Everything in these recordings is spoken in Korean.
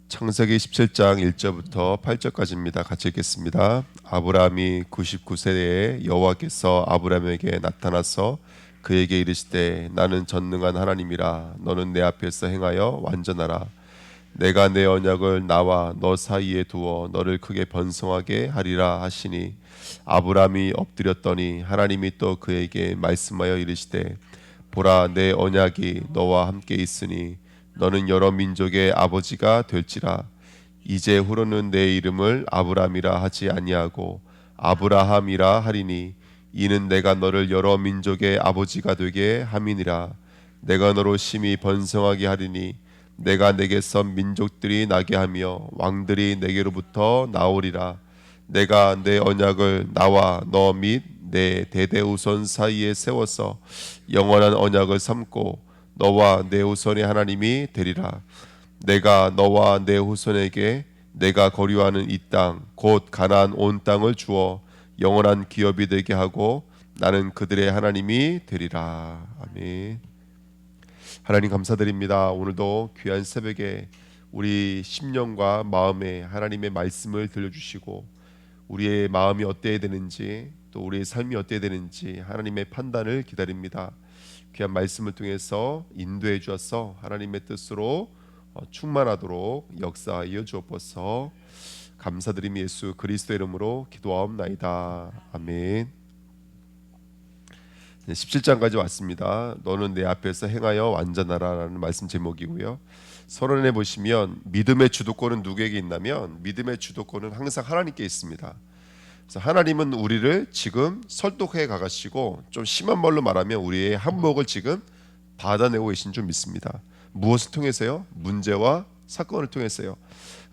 창세기 17장 1절부터 8절까지입니다. 같이 읽겠습니다. 아브라함이 99세에 여호와께서 아브라함에게 나타나서 그에게 이르시되 나는 전능한 하나님이라. 너는 내 앞에서 행하여 완전하라. 내가 내 언약을 나와 너 사이에 두어 너를 크게 번성하게 하리라 하시니 아브라함이 엎드렸더니 하나님이 또 그에게 말씀하여 이르시되 보라, 내 언약이 너와 함께 있으니 너는 여러 민족의 아버지가 될지라. 이제 후로는 내 이름을 아브라함이라 하지 아니하고 아브라함이라 하리니 이는 내가 너를 여러 민족의 아버지가 되게 함이니라. 내가 너로 심히 번성하게 하리니 내가 내게서 민족들이 나게 하며 왕들이 내게로부터 나오리라. 내가 내 언약을 나와 너 및 내 대대 후손 사이에 세워서 영원한 언약을 삼고 너와 내 후손의 하나님이 되리라. 내가 너와 내 후손에게 내가 거류하는 이 땅 곧 가나안 온 땅을 주어 영원한 기업이 되게 하고 나는 그들의 하나님이 되리라. 아멘. 하나님 감사드립니다. 오늘도 귀한 새벽에 우리 심령과 마음에 하나님의 말씀을 들려주시고 우리의 마음이 어때야 되는지 또 우리의 삶이 어때야 되는지 하나님의 판단을 기다립니다. 귀한 말씀을 통해서 인도해 주어서 하나님의 뜻으로 충만하도록 역사하여 주옵소서. 감사드리며 예수 그리스도 이름으로 기도하옵나이다. 아멘. 17장까지 왔습니다. 너는 내 앞에서 행하여 완전하라라는 말씀 제목이고요. 서론에 보시면 믿음의 주도권은 누구에게 있냐면 믿음의 주도권은 항상 하나님께 있습니다. 그래서 하나님은 우리를 지금 설득해 가시고 좀 심한 말로 말하면 우리의 한몫을 지금 받아내고 계신 줄 믿습니다. 무엇을 통해서요? 문제와 사건을 통해서요.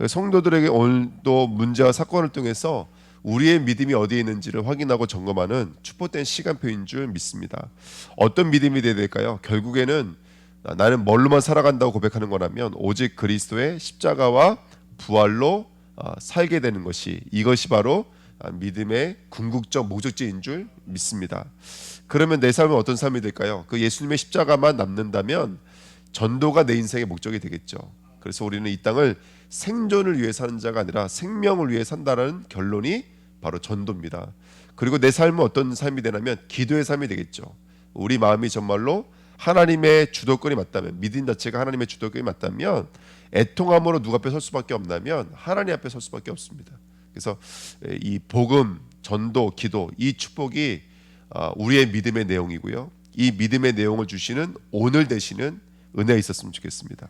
성도들에게 오늘도 문제와 사건을 통해서 우리의 믿음이 어디에 있는지를 확인하고 점검하는 축복된 시간표인 줄 믿습니다. 어떤 믿음이 되어야 될까요? 결국에는 나는 뭘로만 살아간다고 고백하는 거라면 오직 그리스도의 십자가와 부활로 살게 되는 것이, 이것이 바로 믿음의 궁극적 목적지인 줄 믿습니다. 그러면 내 삶은 어떤 삶이 될까요? 그 예수님의 십자가만 남는다면 전도가 내 인생의 목적이 되겠죠. 그래서 우리는 이 땅을 생존을 위해 사는 자가 아니라 생명을 위해 산다는 결론이 바로 전도입니다. 그리고 내 삶은 어떤 삶이 되냐면 기도의 삶이 되겠죠. 우리 마음이 정말로 하나님의 주도권이 맞다면, 믿음 자체가 하나님의 주도권이 맞다면 애통함으로 누가 앞에 설 수밖에 없냐면 하나님 앞에 설 수밖에 없습니다. 그래서 이 복음, 전도, 기도, 이 축복이 우리의 믿음의 내용이고요. 이 믿음의 내용을 주시는 오늘 되시는 은혜가 있었으면 좋겠습니다.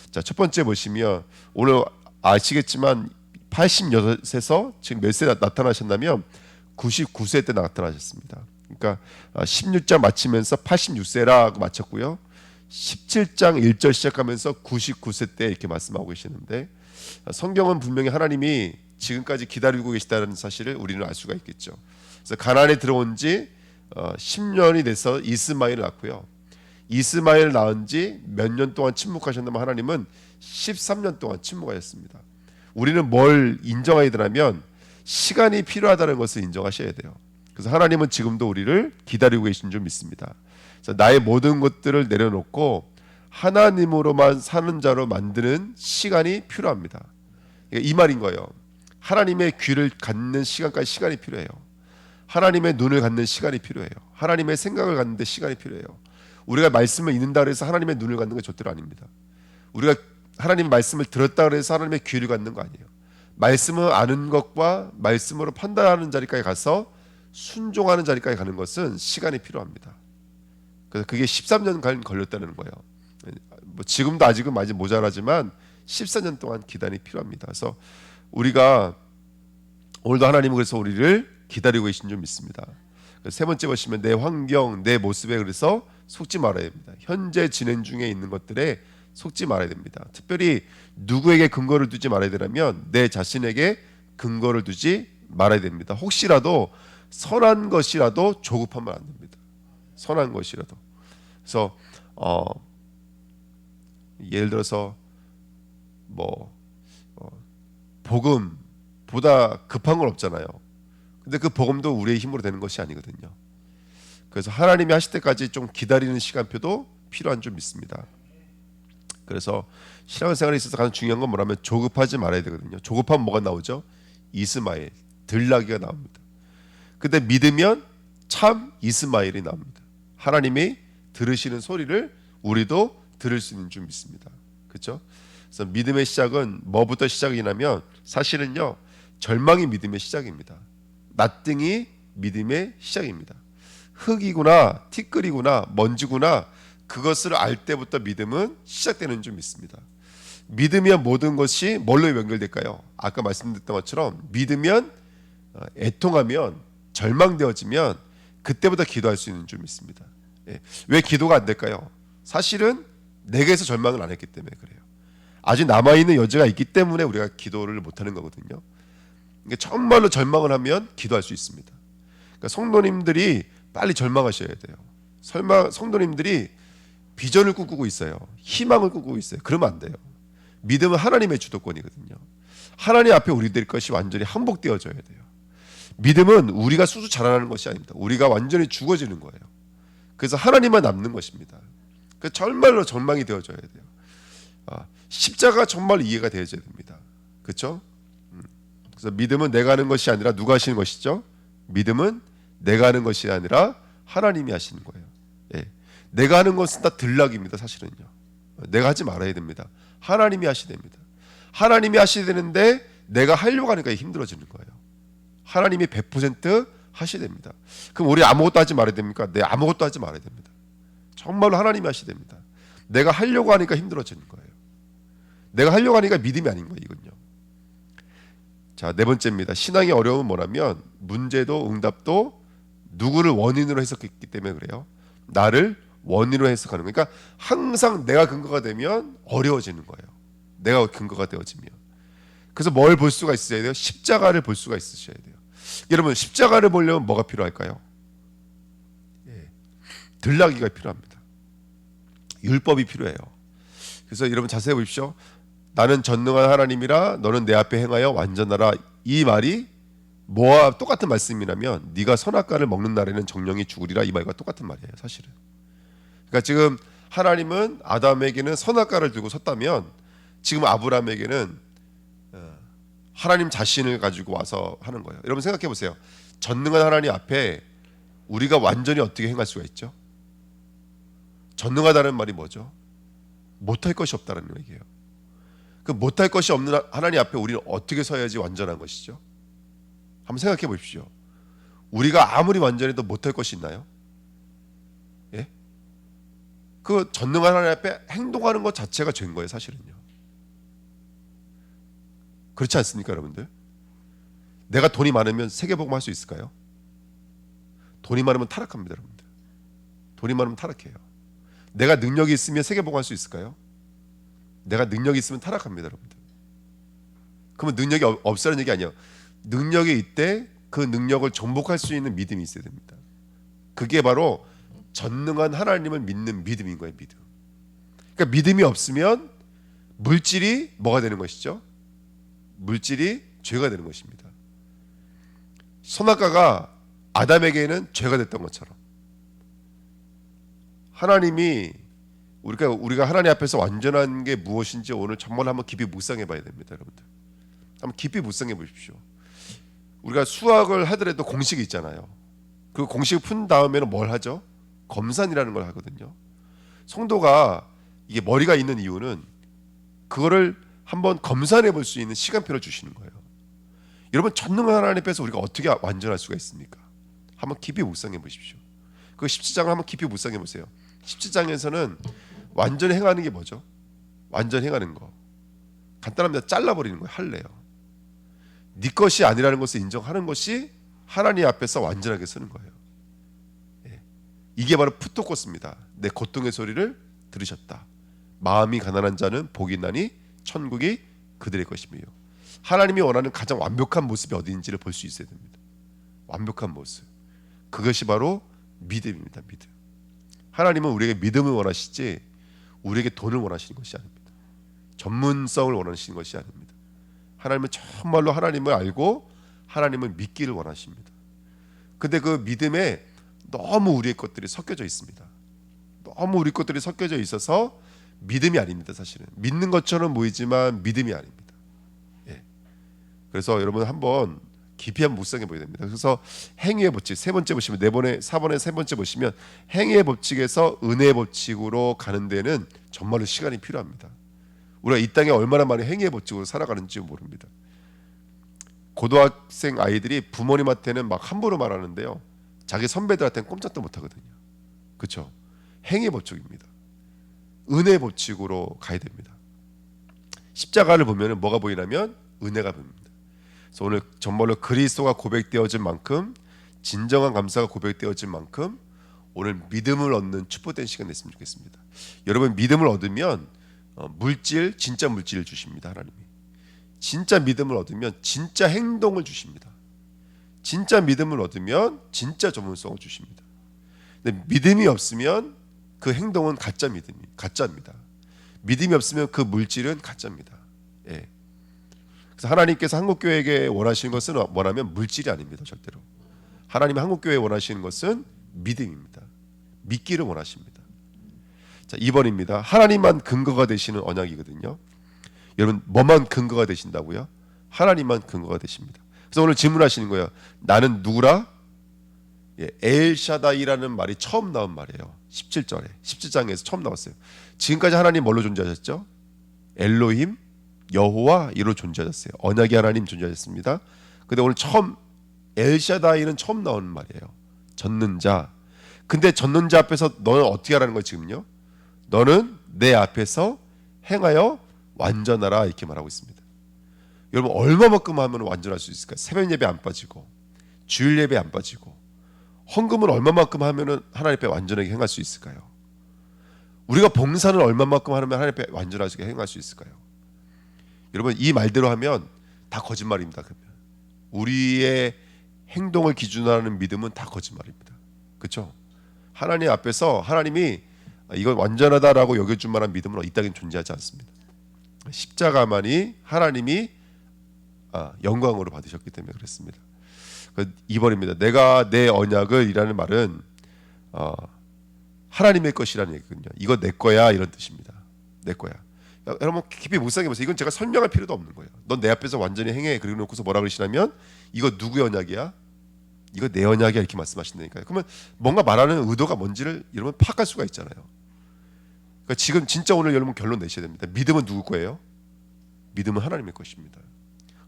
자, 첫 번째 보시면 오늘 아시겠지만 86에서 지금 몇 세 나타나셨냐면 99세 때 나타나셨습니다. 그러니까 16장 마치면서 86세라고 마쳤고요. 17장 1절 시작하면서 99세 때 이렇게 말씀하고 계시는데 성경은 분명히 하나님이 지금까지 기다리고 계시다는 사실을 우리는 알 수가 있겠죠. 그래서 가나안에 들어온 지 10년이 돼서 이스마엘을 낳고요. 이스마엘을 낳은 지 몇 년 동안 침묵하셨나면 하나님은 13년 동안 침묵하셨습니다. 우리는 뭘 인정해야 되냐면 시간이 필요하다는 것을 인정하셔야 돼요. 그래서 하나님은 지금도 우리를 기다리고 계신 줄 믿습니다. 그래서 나의 모든 것들을 내려놓고 하나님으로만 사는 자로 만드는 시간이 필요합니다. 이 말인 거예요. 하나님의 귀를 갖는 시간까지 시간이 필요해요. 하나님의 눈을 갖는 시간이 필요해요. 하나님의 생각을 갖는 데 시간이 필요해요. 우리가 말씀을 읽는다 그래서 하나님의 눈을 갖는 게 절대로 아닙니다. 우리가 하나님의 말씀을 들었다 그래서 하나님의 귀를 갖는 거 아니에요. 말씀을 아는 것과 말씀으로 판단하는 자리까지 가서 순종하는 자리까지 가는 것은 시간이 필요합니다. 그래서 그게 13년간 걸렸다는 거예요. 뭐 지금도 아직은 많이 모자라지만 14년 동안 기간이 필요합니다. 그래서 우리가 오늘도 하나님은 그래서 우리를 기다리고 계신 줄 믿습니다. 세 번째 보시면 내 환경, 내 모습에 그래서 속지 말아야 됩니다. 현재 진행 중에 있는 것들에 속지 말아야 됩니다. 특별히 누구에게 근거를 두지 말아야 되냐면 내 자신에게 근거를 두지 말아야 됩니다. 혹시라도 선한 것이라도 조급하면 안 됩니다. 선한 것이라도. 그래서 예를 들어서 복음보다 급한 건 없잖아요. 근데 그 복음도 우리의 힘으로 되는 것이 아니거든요. 그래서 하나님이 하실 때까지 좀 기다리는 시간표도 필요한 줄 믿습니다. 그래서 신앙생활에 있어서 가장 중요한 건 뭐라면 조급하지 말아야 되거든요. 조급하면 뭐가 나오죠? 이스마엘, 들나귀가 나옵니다. 근데 믿으면 참 이스마엘이 나옵니다. 하나님이 들으시는 소리를 우리도 들을 수 있는 줄 믿습니다. 그렇죠? 그래서 믿음의 시작은 뭐부터 시작이냐면 사실은요, 절망이 믿음의 시작입니다. 나띵이 믿음의 시작입니다. 흙이구나, 티끌이구나, 먼지구나, 그것을 알 때부터 믿음은 시작되는 줄 믿습니다. 믿으면 모든 것이 뭘로 연결될까요? 아까 말씀드렸던 것처럼 믿으면, 애통하면, 절망되어지면 그때부터 기도할 수 있는 줄 믿습니다. 왜 기도가 안 될까요? 사실은 내게서 절망을 안 했기 때문에 그래요. 아직 남아있는 여지가 있기 때문에 우리가 기도를 못하는 거거든요. 그러니까 정말로 절망을 하면 기도할 수 있습니다. 그러니까 성도님들이 빨리 절망하셔야 돼요. 성도님들이 비전을 꿈꾸고 있어요. 희망을 꿈꾸고 있어요. 그러면 안 돼요. 믿음은 하나님의 주도권이거든요. 하나님 앞에 우리들 것이 완전히 항복되어져야 돼요. 믿음은 우리가 수수 자라나는 것이 아닙니다. 우리가 완전히 죽어지는 거예요. 그래서 하나님만 남는 것입니다. 그 정말로 절망이 되어져야 돼요. 십자가 정말 이해가 되어져야 됩니다. 그렇죠? 그래서 믿음은 내가 하는 것이 아니라 누가 하시는 것이죠? 믿음은 내가 하는 것이 아니라 하나님이 하시는 거예요. 내가 하는 것은 다 들락입니다. 사실은요. 내가 하지 말아야 됩니다. 하나님이 하셔야 됩니다. 하나님이 하셔야 되는데 내가 하려고 하니까 힘들어지는 거예요. 하나님이 100% 하셔야 됩니다. 그럼 우리 아무것도 하지 말아야 됩니까? 네, 아무것도 하지 말아야 됩니다. 정말로 하나님이 하셔야 됩니다. 내가 하려고 하니까 힘들어지는 거예요. 내가 하려고 하니까 믿음이 아닌 거예요. 이건요. 자, 네 번째입니다. 신앙의 어려움은 뭐냐면 문제도 응답도 누구를 원인으로 해석했기 때문에 그래요. 나를 원인으로 해석하는 거예요. 그러니까 항상 내가 근거가 되면 어려워지는 거예요. 내가 근거가 되어지면. 그래서 뭘 볼 수가 있어야 돼요? 십자가를 볼 수가 있으셔야 돼요. 여러분, 십자가를 보려면 뭐가 필요할까요? 들나귀가 필요합니다. 율법이 필요해요. 그래서 여러분 자세히 보십시오. 나는 전능한 하나님이라 너는 내 앞에 행하여 완전하라. 이 말이 뭐와 똑같은 말씀이라면 네가 선악과를 먹는 날에는 정령이 죽으리라. 이 말과 똑같은 말이에요. 사실은. 그러니까 지금 하나님은 아담에게는 선악과를 두고 섰다면 지금 아브라함에게는 하나님 자신을 가지고 와서 하는 거예요. 여러분 생각해 보세요. 전능한 하나님 앞에 우리가 완전히 어떻게 행할 수가 있죠? 전능하다는 말이 뭐죠? 못할 것이 없다는 얘기예요. 그 못할 것이 없는 하나님 앞에 우리는 어떻게 서야지 완전한 것이죠? 한번 생각해 보십시오. 우리가 아무리 완전해도 못할 것이 있나요? 예? 그 전능한 하나님 앞에 행동하는 것 자체가 죄인 거예요, 사실은요. 그렇지 않습니까, 여러분들? 내가 돈이 많으면 세계복음 할 수 있을까요? 돈이 많으면 타락합니다, 여러분들. 돈이 많으면 타락해요. 내가 능력이 있으면 세계복음 할 수 있을까요? 내가 능력이 있으면 타락합니다, 여러분들. 그러면 능력이 없으라는 얘기 아니에요. 능력이 있대 그 능력을 정복할 수 있는 믿음이 있어야 됩니다. 그게 바로 전능한 하나님을 믿는 믿음인 거예요, 믿음. 그러니까 믿음이 없으면 물질이 뭐가 되는 것이죠? 물질이 죄가 되는 것입니다. 선악과가 아담에게는 죄가 됐던 것처럼 하나님이 우리가 하나님 앞에서 완전한 게 무엇인지 오늘 정말 한번 깊이 묵상해 봐야 됩니다, 여러분들. 한번 깊이 묵상해 보십시오. 우리가 수학을 하더라도 공식이 있잖아요. 그 공식을 푼 다음에는 뭘 하죠? 검산이라는 걸 하거든요. 성도가 이게 머리가 있는 이유는 그거를 한번 검산해 볼 수 있는 시간표를 주시는 거예요. 여러분, 전능한 하나님 앞에서 우리가 어떻게 완전할 수가 있습니까? 한번 깊이 묵상해 보십시오. 그 17장을 한번 깊이 묵상해 보세요. 17장에서는 완전 행하는 게 뭐죠? 완전 행하는 거. 간단합니다. 잘라버리는 거예요. 할래요. 네 것이 아니라는 것을 인정하는 것이 하나님 앞에서 완전하게 서는 거예요. 이게 바로 푸토코스입니다. 내 고통의 소리를 들으셨다. 마음이 가난한 자는 복이 있나니 천국이 그들의 것이며. 하나님이 원하는 가장 완벽한 모습이 어디인지를 볼 수 있어야 됩니다. 완벽한 모습. 그것이 바로 믿음입니다. 믿음. 하나님은 우리에게 믿음을 원하시지 우리에게 돈을 원하시는 것이 아닙니다. 전문성을 원하시는 것이 아닙니다. 하나님은 정말로 하나님을 알고 하나님을 믿기를 원하십니다. 근데 그 믿음에 너무 우리의 것들이 섞여져 있습니다. 너무 우리 것들이 섞여져 있어서 믿음이 아닙니다. 사실은 믿는 것처럼 보이지만 믿음이 아닙니다. 예. 그래서 여러분 한번 깊이 한번 묵상해 보셔야 됩니다. 그래서 행위의 법칙 세 번째 보시면 4번에 세 번째 보시면 행위의 법칙에서 은혜의 법칙으로 가는 데는 정말로 시간이 필요합니다. 우리가 이 땅에 얼마나 많은 행위의 법칙으로 살아가는지 모릅니다. 고등학생 아이들이 부모님한테는 막 함부로 말하는데요, 자기 선배들한테는 꼼짝도 못하거든요. 그렇죠? 행위의 법칙입니다. 은혜의 법칙으로 가야 됩니다. 십자가를 보면 뭐가 보이냐면 은혜가 보입니다. 그래서 오늘 정말로 그리스도가 고백되어진 만큼, 진정한 감사가 고백되어진 만큼 오늘 믿음을 얻는 축복된 시간 됐으면 좋겠습니다. 여러분 믿음을 얻으면 물질, 진짜 물질을 주십니다. 하나님이 진짜 믿음을 얻으면 진짜 행동을 주십니다. 진짜 믿음을 얻으면 진짜 전문성을 주십니다. 근데 믿음이 없으면 그 행동은 가짜입니다. 믿음이 없으면 그 물질은 가짜입니다. 예. 그래서 하나님께서 한국교회에게 원하시는 것은 뭐냐면 물질이 아닙니다. 절대로. 하나님이 한국교회에 원하시는 것은 믿음입니다. 믿기를 원하십니다. 자, 2번입니다. 하나님만 근거가 되시는 언약이거든요. 여러분 뭐만 근거가 되신다고요? 하나님만 근거가 되십니다. 그래서 오늘 질문하시는 거예요. 나는 누구라? 예, 엘샤다이라는 말이 처음 나온 말이에요. 17절에 17장에서 처음 나왔어요. 지금까지 하나님 뭘로 존재하셨죠? 엘로힘, 여호와 이로 존재하셨어요. 언약의 하나님 존재하셨습니다. 근데 오늘 처음 엘샤다이는 처음 나오는 말이에요. 젖는 자. 근데 젖는 자 앞에서 너는 어떻게 하라는 거예요 지금요? 너는 내 앞에서 행하여 완전하라 이렇게 말하고 있습니다. 여러분 얼마만큼 하면 완전할 수 있을까요? 새벽 예배 안 빠지고 주일 예배 안 빠지고 헌금을 얼마만큼 하면 하나님 앞에 완전하게 행할 수 있을까요? 우리가 봉사는 얼마만큼 하면 하나님 앞에 완전하게 행할 수 있을까요? 여러분 이 말대로 하면 다 거짓말입니다. 그러면 우리의 행동을 기준으로 하는 믿음은 다 거짓말입니다. 그렇죠? 하나님 앞에서 하나님이 이건 완전하다라고 여겨줄 만한 믿음은 이 땅에 존재하지 않습니다. 십자가만이 하나님이 영광으로 받으셨기 때문에 그렇습니다. 2번입니다. 내가 내 언약을 이라는 말은 하나님의 것이라는 얘기거든요. 이거 내 거야 이런 뜻입니다. 내 거야. 여러분 깊이 묵상해 보세요. 이건 제가 설명할 필요도 없는 거예요. 넌 내 앞에서 완전히 행해. 그리고 놓고서 뭐라 그러시냐면 이거 누구의 언약이야? 이거 내 언약이야 이렇게 말씀하신다니까요. 그러면 뭔가 말하는 의도가 뭔지를 여러분 파악할 수가 있잖아요. 그러니까 지금 진짜 오늘 여러분 결론 내셔야 됩니다. 믿음은 누구 거예요? 믿음은 하나님의 것입니다.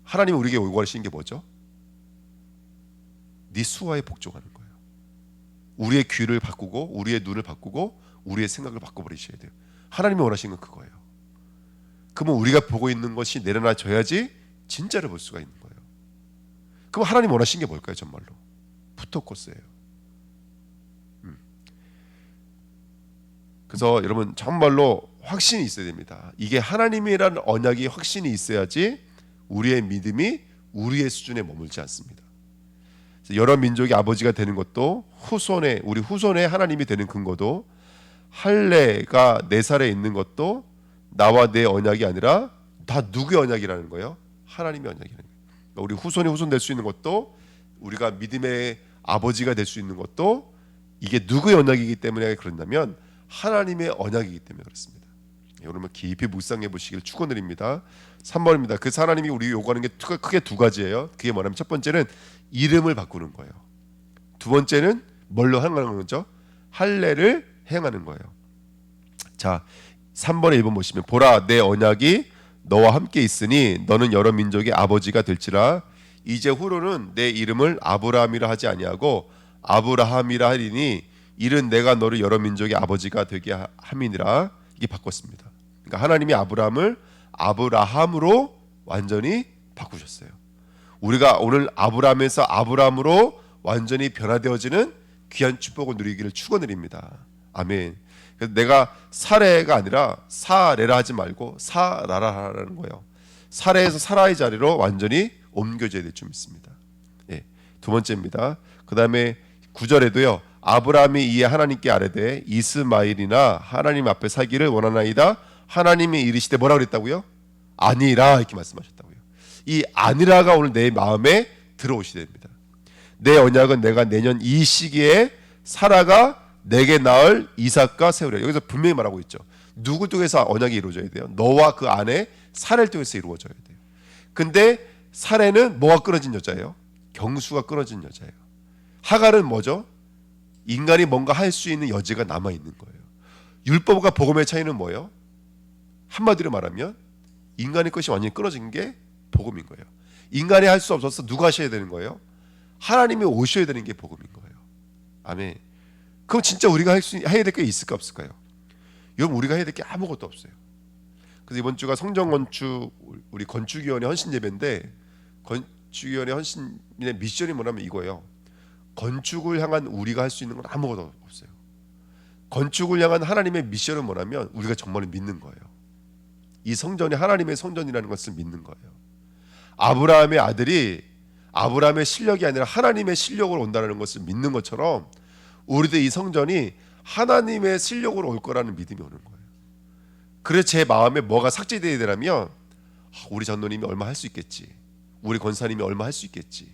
하나님이 우리에게 요구하시는 게 뭐죠? 네 수와에 복종하는 거예요. 우리의 귀를 바꾸고 우리의 눈을 바꾸고 우리의 생각을 바꿔버리셔야 돼요. 하나님이 원하시는 건 그거예요. 그러면 우리가 보고 있는 것이 내려놔져야지 진짜를 볼 수가 있는 거예요. 그럼 하나님 원하시는 게 뭘까요? 정말로 푸토코스예요. 그래서 여러분 정말로 확신이 있어야 됩니다. 이게 하나님이라는 언약이 확신이 있어야지 우리의 믿음이 우리의 수준에 머물지 않습니다. 여러 민족의 아버지가 되는 것도 우리 후손의 하나님이 되는 근거도 할례가 내 살에 있는 것도 나와 내 언약이 아니라 다 누구의 언약이라는 거예요? 하나님의 언약이라는 거예요. 우리 후손이 후손 될 수 있는 것도 우리가 믿음의 아버지가 될 수 있는 것도 이게 누구의 언약이기 때문에 그런다면 하나님의 언약이기 때문에 그렇습니다. 여러분 깊이 묵상해 보시기를 축원드립니다. 3번입니다. 그 하나님이 우리 요구하는 게 크게 두 가지예요. 그게 뭐냐면 첫 번째는 이름을 바꾸는 거예요. 두 번째는 뭘로 행하는 거죠? 할례를 행하는 거예요. 자, 3번에 1번 보시면 보라 내 언약이 너와 함께 있으니 너는 여러 민족의 아버지가 될지라 이제 후로는 내 이름을 아브라함이라 하지 아니하고 아브라함이라 하리니 이는 내가 너를 여러 민족의 아버지가 되게 함이니라. 이게 바꿨습니다. 그러니까 하나님이 아브라함을 아브라함으로 완전히 바꾸셨어요. 우리가 오늘 아브라함에서 아브라함으로 완전히 변화되어지는 귀한 축복을 누리기를 축원드립니다. 아멘. 그래서 내가 사레가 아니라 사레라 하지 말고 사라라 하라는 거예요. 사레에서 사라의 자리로 완전히 옮겨져야 될 줄 믿습니다. 예, 두 번째입니다. 그 다음에 9절에도요. 아브라함이 이에 하나님께 아뢰되 이스마엘이나 하나님 앞에 살기를 원하나이다. 하나님이 이르시되 뭐라 그랬다고요? 아니라 이렇게 말씀하셨다고요. 이 아니라가 오늘 내 마음에 들어오셔야 됩니다. 내 언약은 내가 내년 이 시기에 사라가 내게 낳을 이삭과 세우리라. 여기서 분명히 말하고 있죠. 누구 통해서 언약이 이루어져야 돼요? 너와 그 아내 사레를 통해서 이루어져야 돼요. 근데 사레는 뭐가 끊어진 여자예요? 경수가 끊어진 여자예요. 하갈은 뭐죠? 인간이 뭔가 할 수 있는 여지가 남아 있는 거예요. 율법과 복음의 차이는 뭐예요? 한마디로 말하면 인간의 것이 완전히 끊어진 게 복음인 거예요. 인간이 할 수 없어서 누가 하셔야 되는 거예요? 하나님이 오셔야 되는 게 복음인 거예요. 아멘. 그럼 진짜 우리가 해야 될 게 있을까 없을까요? 여러분, 우리가 해야 될 게 아무것도 없어요. 그래서 이번 주가 성전 건축 우리 건축위원회 헌신 예배인데, 건축위원회 헌신의 미션이 뭐냐면 이거예요. 건축을 향한 우리가 할 수 있는 건 아무것도 없어요. 건축을 향한 하나님의 미션은 뭐냐면 우리가 정말 믿는 거예요. 이 성전이 하나님의 성전이라는 것을 믿는 거예요. 아브라함의 아들이 아브라함의 실력이 아니라 하나님의 실력으로 온다는 것을 믿는 것처럼 우리도 이 성전이 하나님의 실력으로 올 거라는 믿음이 오는 거예요. 그래서 제 마음에 뭐가 삭제되어야 되냐면, 우리 전도님이 얼마 할 수 있겠지, 우리 권사님이 얼마 할 수 있겠지,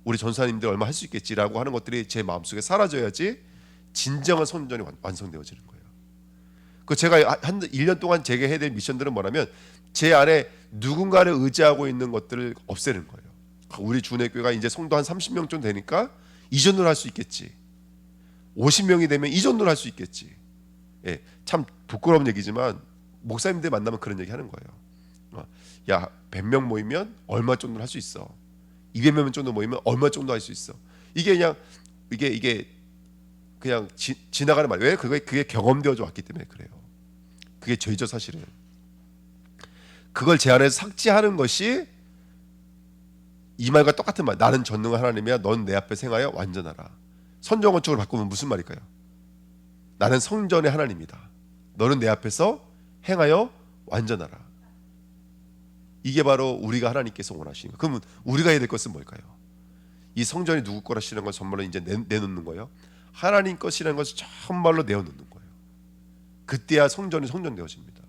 우리 전사님들 얼마 할 수 있겠지라고 하는 것들이 제 마음속에 사라져야지 진정한 성전이 완성되어지는 거예요. 그 제가 한 1년 동안 제가 해야 될 미션들은 뭐냐면, 제 안에 누군가를 의지하고 있는 것들을 없애는 거예요. 우리 주내교회가 이제 성도 한 30명 정도 되니까 이 정도는 할 수 있겠지, 50명이 되면 이 정도는 할 수 있겠지. 예, 참 부끄러운 얘기지만 목사님들 만나면 그런 얘기 하는 거예요. 야, 100명 모이면 얼마 정도는 할 수 있어, 200명 정도 모이면 얼마 정도 할 수 있어. 이게 그냥 이게 그냥 지나가는 말. 왜? 그게 경험되어져 왔기 때문에 그래요. 그게 죄죠, 사실은. 그걸 제 안에서 삭제하는 것이 이 말과 똑같은 말. 나는 전능한 하나님이야, 넌 내 앞에 행하여 완전하라. 성전 건축을 바꾸면 무슨 말일까요? 나는 성전의 하나님이다, 너는 내 앞에서 행하여 완전하라. 이게 바로 우리가 하나님께서 원하시는 거예요. 그러면 우리가 해야 될 것은 뭘까요? 이 성전이 누구 거라시는 걸 정말로 이제 내놓는 거예요. 하나님 것이라는 것을 정말로 내어놓는 거예요. 그때야 성전이 성전되어집니다.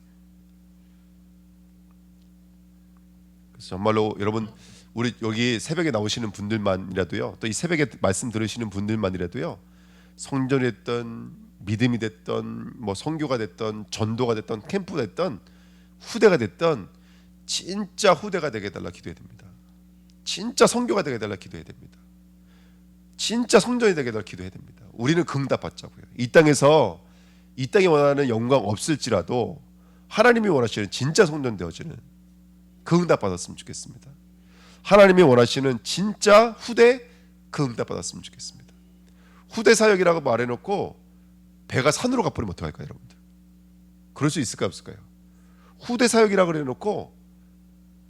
그래서 정말로 여러분, 우리 여기 새벽에 나오시는 분들만이라도요, 또 이 새벽에 말씀 들으시는 분들만이라도요, 성전이 됐던 믿음이 됐던 뭐 선교가 됐던 전도가 됐던 캠프가 됐던 후대가 됐던 진짜 후대가 되게 해달라 기도해야 됩니다. 진짜 선교가 되게 해달라 기도해야 됩니다. 진짜 성전이 되게 해달라 기도해야 됩니다. 우리는 응답 받자고요. 이 땅에 원하는 영광 없을지라도 하나님이 원하시는 진짜 성전 되어지는 그 응답 받았으면 좋겠습니다. 하나님이 원하시는 진짜 후대 그 응답 받았으면 좋겠습니다. 후대 사역이라고 말해놓고 배가 산으로 가버리면 어떡할까요, 여러분들? 그럴 수 있을까요, 없을까요? 후대 사역이라고 그래놓고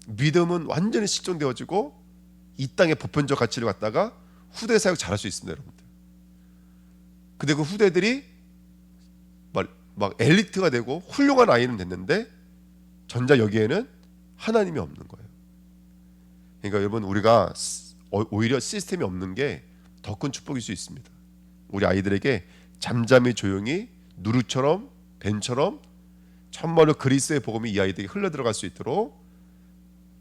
믿음은 완전히 식존되어지고 이 땅의 보편적 가치를 갖다가 후대 사역 잘할 수 있습니다, 여러분들. 근데 그 후대들이 막 엘리트가 되고 훌륭한 아이는 됐는데 전자 여기에는 하나님이 없는 거예요. 그러니까 여러분, 우리가 오히려 시스템이 없는 게 더 큰 축복일 수 있습니다. 우리 아이들에게 잠잠히 조용히 누루처럼 벤처럼 참말로 그리스도의 복음이 이 아이들에게 흘러 들어갈 수 있도록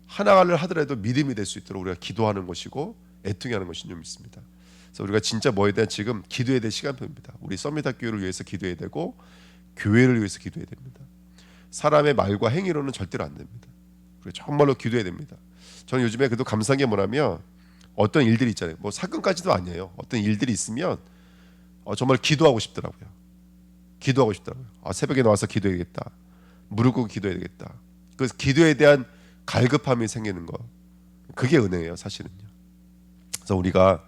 하나를 하더라도 믿음이 될 수 있도록 우리가 기도하는 것이고 애통해 하는 것인 줄 믿습니다. 그래서 우리가 진짜 뭐에 대한 지금 기도해야 될 시간표입니다. 우리 서밋학교를 위해서 기도해야 되고 교회를 위해서 기도해야 됩니다. 사람의 말과 행위로는 절대로 안 됩니다. 우리가 정말로 기도해야 됩니다. 저는 요즘에 그래도 감사한 게 뭐냐면, 어떤 일들이 있잖아요. 뭐 사건까지도 아니에요. 어떤 일들이 있으면 정말 기도하고 싶더라고요. 기도하고 싶더라고요. 새벽에 나와서 기도해야겠다, 무릎 꿇고 기도해야 되겠다. 그래서 기도에 대한 갈급함이 생기는 거, 그게 은혜예요, 사실은요. 그래서 우리가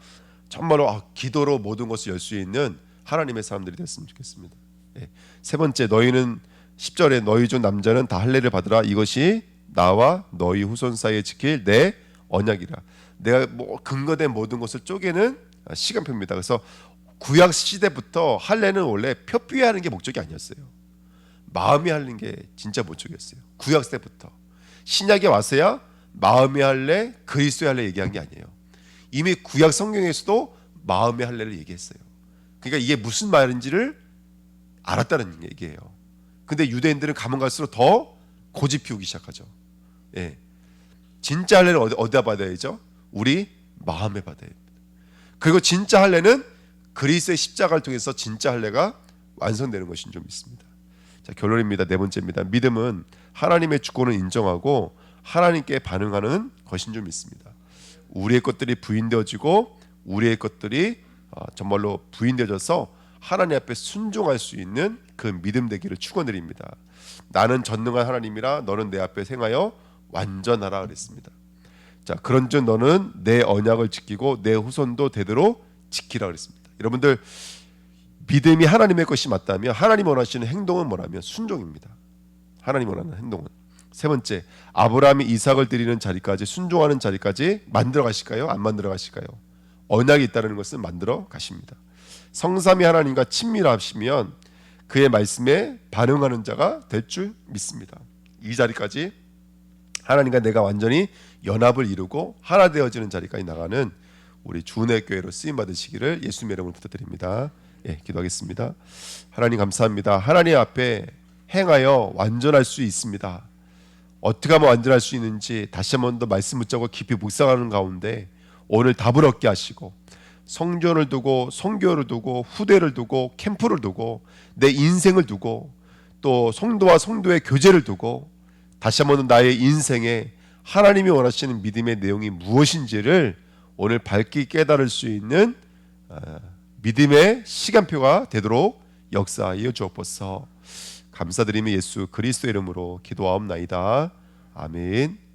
정말로 기도로 모든 것을 열 수 있는 하나님의 사람들이 됐으면 좋겠습니다. 세 번째, 너희는 10절에 너희 중 남자는 다 할례를 받으라. 이것이 나와 너희 후손 사이에 지킬 내 언약이라. 내가 근거된 모든 것을 쪼개는 시간표입니다. 그래서 구약 시대부터 할례는 원래 표피하는 게 목적이 아니었어요. 마음이 할례인 게 진짜 목적이었어요. 구약 시대부터. 신약에 와서야 마음의 할례, 그리스도의 할례 얘기한 게 아니에요. 이미 구약 성경에서도 마음의 할례를 얘기했어요. 그러니까 이게 무슨 말인지를 알았다는 얘기예요. 근데 유대인들은 가면 갈수록 더 고집 피우기 시작하죠. 진짜 할례를 어디다 받아야죠? 우리 마음에 받아야 됩니다. 그리고 진짜 할례는 그리스도의 십자가를 통해서 진짜 할례가 완성되는 것인 줄 믿습니다. 자, 결론입니다. 네 번째입니다. 믿음은 하나님의 주권을 인정하고 하나님께 반응하는 것인 줄 믿습니다. 우리의 것들이 부인되어지고 우리의 것들이 정말로 부인되어져서 하나님 앞에 순종할 수 있는 그 믿음 되기를 축원드립니다. 나는 전능한 하나님이라 너는 내 앞에 행하여 완전하라 그랬습니다. 자, 그런즉 너는 내 언약을 지키고 내 후손도 대대로 지키라 그랬습니다. 여러분들, 믿음이 하나님의 것이 맞다면 하나님 원하시는 행동은 뭐라면 순종입니다. 하나님 원하는 행동은. 세 번째, 아브라함이 이삭을 드리는 자리까지, 순종하는 자리까지 만들어 가실까요? 안 만들어 가실까요? 언약이 있다는 것은 만들어 가십니다. 성삼위 하나님과 친밀하시면 그의 말씀에 반응하는 자가 될 줄 믿습니다. 이 자리까지 하나님과 내가 완전히 연합을 이루고 하나 되어지는 자리까지 나가는 우리 주은혜 교회로 쓰임 받으시기를 예수님의 이름으로 부탁드립니다. 예, 기도하겠습니다. 하나님 감사합니다. 하나님 앞에 행하여 완전할 수 있습니다. 어떻게 하면 완전할 수 있는지 다시 한 번 더 말씀 붙잡고 깊이 묵상하는 가운데 오늘 답을 얻게 하시고, 성전을 두고 성교를 두고 후대를 두고 캠프를 두고 내 인생을 두고 또 성도와 성도의 교제를 두고 다시 한 번 나의 인생에 하나님이 원하시는 믿음의 내용이 무엇인지를 오늘 밝게 깨달을 수 있는 믿음의 시간표가 되도록 역사하여 주옵소서. 감사드리며 예수 그리스도의 이름으로 기도하옵나이다. 아멘.